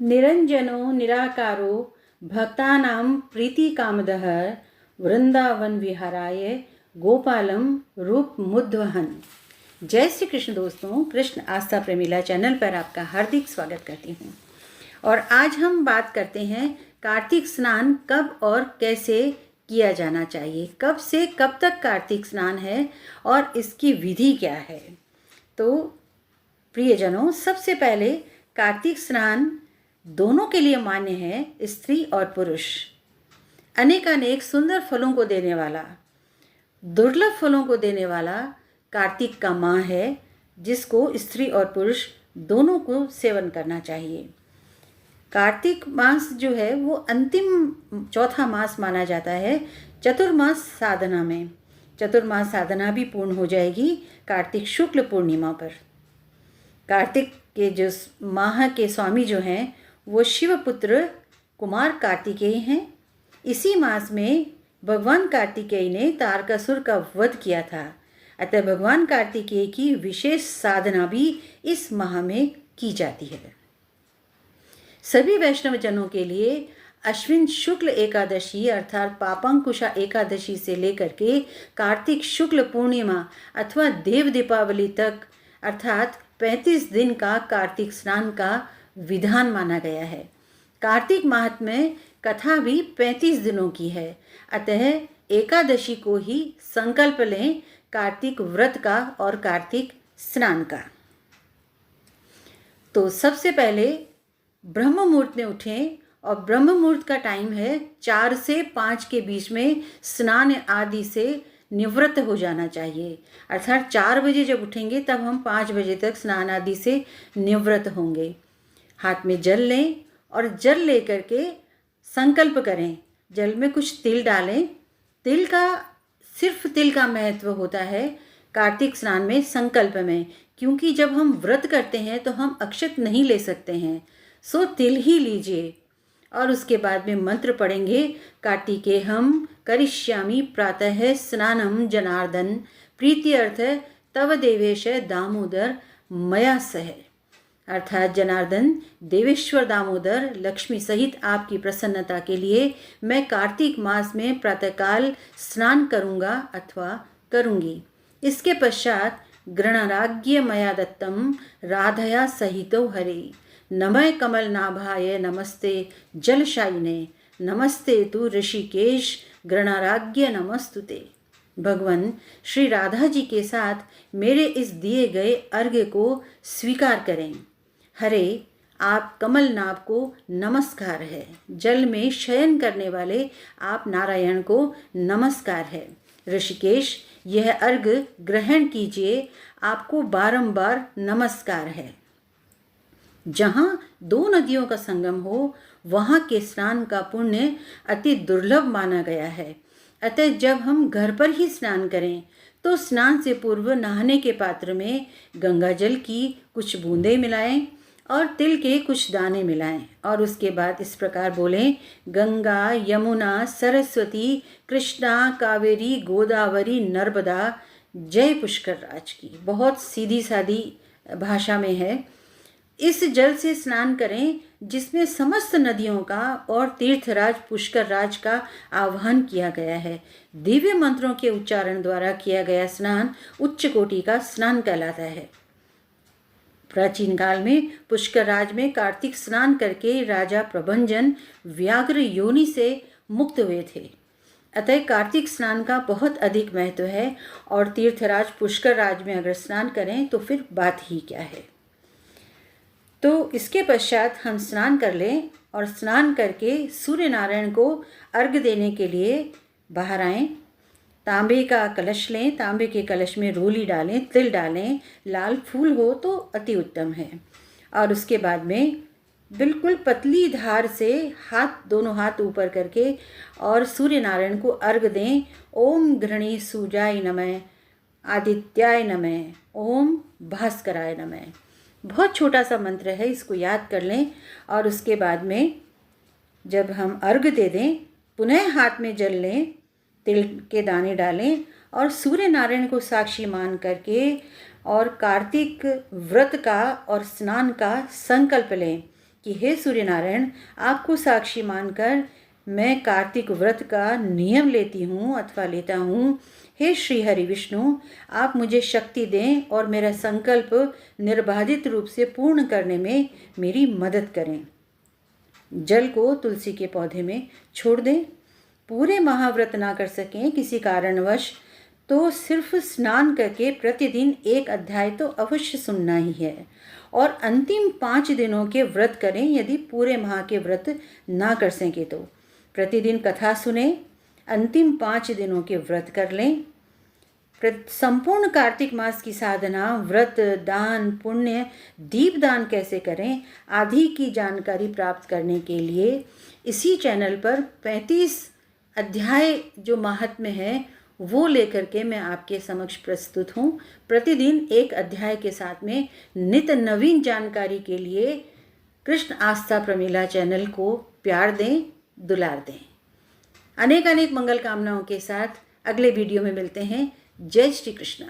निरंजनो निराकारो भक्तानां प्रीतिकामदः वृंदावन विहाराय गोपालम रूप मुद्वहन। जय श्री कृष्ण दोस्तों, कृष्ण आस्था प्रेमीला चैनल पर आपका हार्दिक स्वागत करती हूँ। और आज हम बात करते हैं कार्तिक स्नान कब और कैसे किया जाना चाहिए, कब से कब तक कार्तिक स्नान है और इसकी विधि क्या है। तो प्रियजनों, सबसे पहले कार्तिक स्नान दोनों के लिए मान्य है, स्त्री और पुरुष। अनेक सुंदर फलों को देने वाला, दुर्लभ फलों को देने वाला कार्तिक का माह है, जिसको स्त्री और पुरुष दोनों को सेवन करना चाहिए। कार्तिक मास जो है वो अंतिम चौथा मास माना जाता है चतुर्मास साधना में। चतुर्मास साधना भी पूर्ण हो जाएगी कार्तिक शुक्ल पूर्णिमा पर। कार्तिक के जो माह के स्वामी जो हैं वो शिवपुत्र कुमार कार्तिकेय हैं। इसी मास में भगवान कार्तिकेय ने तारकासुर का वध किया था, अतः भगवान कार्तिकेय की विशेष साधना भी इस माह में की जाती है। सभी वैष्णव जनों के लिए अश्विन शुक्ल एकादशी अर्थात पापांकुशा एकादशी से लेकर के कार्तिक शुक्ल पूर्णिमा अथवा देव दीपावली तक अर्थात 35 दिन का कार्तिक स्नान का विधान माना गया है। कार्तिक माह में कथा भी 35 दिनों की है, अतः एकादशी को ही संकल्प लें कार्तिक व्रत का और कार्तिक स्नान का। तो सबसे पहले ब्रह्म मुहूर्त में उठें और ब्रह्म मुहूर्त का टाइम है 4 से 5 के बीच में स्नान आदि से निवृत्त हो जाना चाहिए। अर्थात 4 बजे जब उठेंगे तब हम 5 बजे तक स्नान आदि से निवृत्त होंगे। हाथ में जल लें और जल लेकर के संकल्प करें। जल में कुछ तिल डालें। सिर्फ तिल का महत्व होता है कार्तिक स्नान में संकल्प में, क्योंकि जब हम व्रत करते हैं तो हम अक्षत नहीं ले सकते हैं, सो तिल ही लीजिए। और उसके बाद में मंत्र पढ़ेंगे, कार्तिकेयम करिष्यामि प्रातः स्नानम जनार्दन प्रीत्यर्थ तव देवेश दामोदर मया सह। अर्थात जनार्दन देवेश्वर दामोदर लक्ष्मी सहित आपकी प्रसन्नता के लिए मैं कार्तिक मास में प्रातःकाल स्नान करूँगा अथवा करूँगी। इसके पश्चात गृणराज्ञ मया दत्तम राधया सहितो हरे नमः कमल नाभाय नमस्ते जलशायिने नमस्ते तु ऋषिकेश गृणराज्ञ नमस्तुते। भगवान श्री राधा जी के साथ मेरे इस दिए गए अर्घ्य को स्वीकार करें। हरे, आप कमल नाभ को नमस्कार है। जल में शयन करने वाले आप नारायण को नमस्कार है। ऋषिकेश, यह अर्घ्य ग्रहण कीजिए, आपको बारंबार नमस्कार है। जहाँ 2 नदियों का संगम हो वहाँ के स्नान का पुण्य अति दुर्लभ माना गया है। अतः जब हम घर पर ही स्नान करें तो स्नान से पूर्व नहाने के पात्र में गंगा जल की कुछ बूंदें मिलाएं और तिल के कुछ दाने मिलाएं और उसके बाद इस प्रकार बोलें, गंगा यमुना सरस्वती कृष्णा कावेरी गोदावरी नर्मदा जय पुष्कर राज की। बहुत सीधी सादी भाषा में है। इस जल से स्नान करें जिसमें समस्त नदियों का और तीर्थराज पुष्कर राज का आह्वान किया गया है। दिव्य मंत्रों के उच्चारण द्वारा किया गया स्नान उच्च कोटि का स्नान कहलाता है। प्राचीन काल में पुष्कर राज में कार्तिक स्नान करके राजा प्रभंजन व्याघ्र योनि से मुक्त हुए थे। अतः कार्तिक स्नान का बहुत अधिक महत्व है और तीर्थराज पुष्कर राज में अगर स्नान करें तो फिर बात ही क्या है। तो इसके पश्चात हम स्नान कर लें और स्नान करके सूर्य नारायण को अर्घ्य देने के लिए बाहर आएं। तांबे का कलश लें, तांबे के कलश में रोली डालें, तिल डालें, लाल फूल हो तो अति उत्तम है। और उसके बाद में बिल्कुल पतली धार से दोनों हाथ ऊपर करके और सूर्य नारायण को अर्घ्य दें। ओम घृणी सूर्याय नमः, आदित्याय नमः, ओम भास्कराय नमः। बहुत छोटा सा मंत्र है, इसको याद कर लें। और उसके बाद में जब हम अर्घ्य दे दें, पुनः हाथ में जल लें, तिल के दाने डालें और सूर्य नारायण को साक्षी मान करके और कार्तिक व्रत का और स्नान का संकल्प लें कि हे सूर्य नारायण, आपको साक्षी मानकर मैं कार्तिक व्रत का नियम लेती हूँ अथवा लेता हूँ। हे श्री हरि विष्णु, आप मुझे शक्ति दें और मेरा संकल्प निर्बाधित रूप से पूर्ण करने में मेरी मदद करें। जल को तुलसी के पौधे में छोड़ दें। पूरे महाव्रत ना कर सकें किसी कारणवश तो सिर्फ स्नान करके प्रतिदिन 1 अध्याय तो अवश्य सुनना ही है, और अंतिम 5 दिनों के व्रत करें। यदि पूरे माह के व्रत ना कर सकें तो प्रतिदिन कथा सुने, अंतिम 5 दिनों के व्रत कर लें। संपूर्ण कार्तिक मास की साधना, व्रत, दान, पुण्य, दीपदान कैसे करें आदि की जानकारी प्राप्त करने के लिए इसी चैनल पर 35 अध्याय जो महात्म्य है वो लेकर के मैं आपके समक्ष प्रस्तुत हूँ। प्रतिदिन 1 अध्याय के साथ में नित नवीन जानकारी के लिए कृष्ण आस्था प्रमीला चैनल को प्यार दें, दुलार दें। अनेक अनेक मंगल कामनाओं के साथ अगले वीडियो में मिलते हैं। जय श्री कृष्ण।